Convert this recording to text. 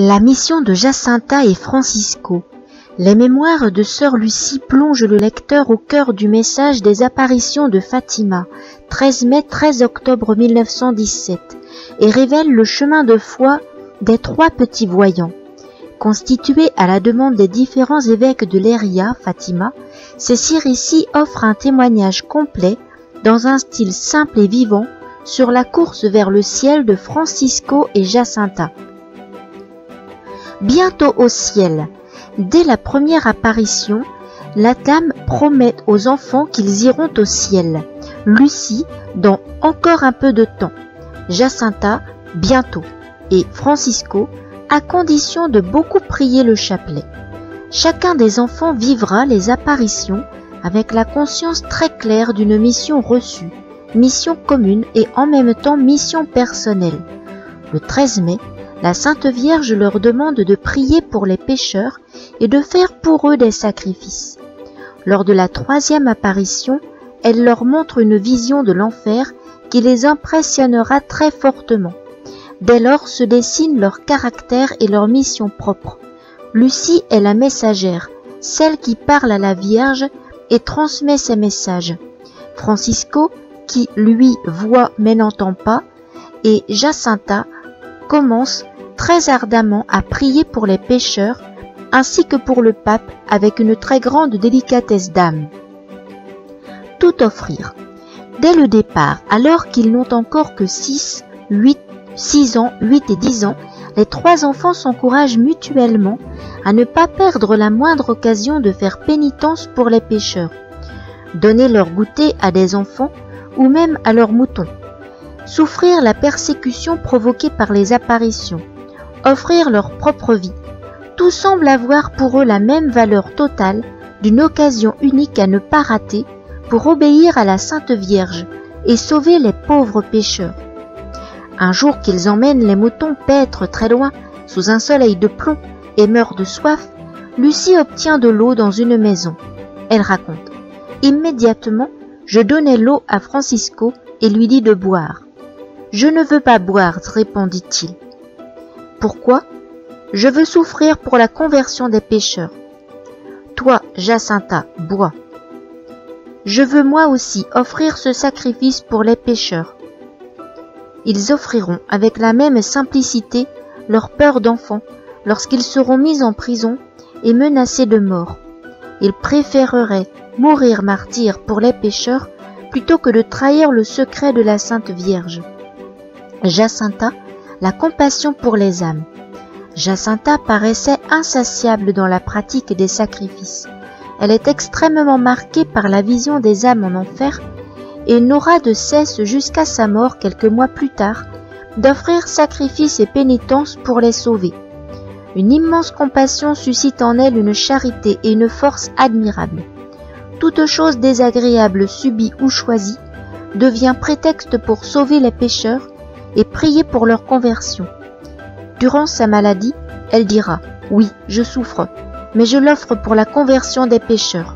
La mission de Jacinta et Francisco. Les mémoires de Sœur Lucie plongent le lecteur au cœur du message des apparitions de Fatima, 13 mai-13 octobre 1917, et révèlent le chemin de foi des trois petits voyants. Constitués à la demande des différents évêques de Leiria, Fatima, ces 6 récits offrent un témoignage complet, dans un style simple et vivant, sur la course vers le ciel de Francisco et Jacinta. Bientôt au ciel. Dès la première apparition, la dame promet aux enfants qu'ils iront au ciel. Lucie, dans encore un peu de temps. Jacinta, bientôt. Et Francisco, à condition de beaucoup prier le chapelet. Chacun des enfants vivra les apparitions avec la conscience très claire d'une mission reçue, mission commune et en même temps mission personnelle. Le 13 mai, la Sainte Vierge leur demande de prier pour les pécheurs et de faire pour eux des sacrifices. Lors de la 3e apparition, elle leur montre une vision de l'enfer qui les impressionnera très fortement. Dès lors se dessinent leur caractère et leur mission propre. Lucie est la messagère, celle qui parle à la Vierge et transmet ses messages. Francisco, qui lui voit mais n'entend pas, et Jacinta commence très ardemment à prier pour les pécheurs ainsi que pour le pape avec une très grande délicatesse d'âme. Tout offrir. Dès le départ, alors qu'ils n'ont encore que 6 ans, 8 et 10 ans, les 3 enfants s'encouragent mutuellement à ne pas perdre la moindre occasion de faire pénitence pour les pécheurs, donner leur goûter à des enfants ou même à leurs moutons, souffrir la persécution provoquée par les apparitions, offrir leur propre vie. Tout semble avoir pour eux la même valeur totale, d'une occasion unique à ne pas rater pour obéir à la Sainte Vierge et sauver les pauvres pécheurs. Un jour qu'ils emmènent les moutons paître très loin, sous un soleil de plomb, et meurent de soif, Lucie obtient de l'eau dans une maison. Elle raconte : immédiatement, je donnai l'eau à Francisco et lui dis de boire. Je ne veux pas boire, répondit-il. Pourquoi ? Je veux souffrir pour la conversion des pécheurs. Toi, Jacinta, bois. Je veux moi aussi offrir ce sacrifice pour les pécheurs. Ils offriront avec la même simplicité leur peur d'enfant lorsqu'ils seront mis en prison et menacés de mort. Ils préféreraient mourir martyrs pour les pécheurs plutôt que de trahir le secret de la Sainte Vierge. Jacinta, la compassion pour les âmes. Jacinta paraissait insatiable dans la pratique des sacrifices. Elle est extrêmement marquée par la vision des âmes en enfer et n'aura de cesse jusqu'à sa mort quelques mois plus tard d'offrir sacrifices et pénitences pour les sauver. Une immense compassion suscite en elle une charité et une force admirables. Toute chose désagréable subie ou choisie devient prétexte pour sauver les pécheurs et prier pour leur conversion. Durant sa maladie, elle dira : oui, je souffre, mais je l'offre pour la conversion des pécheurs.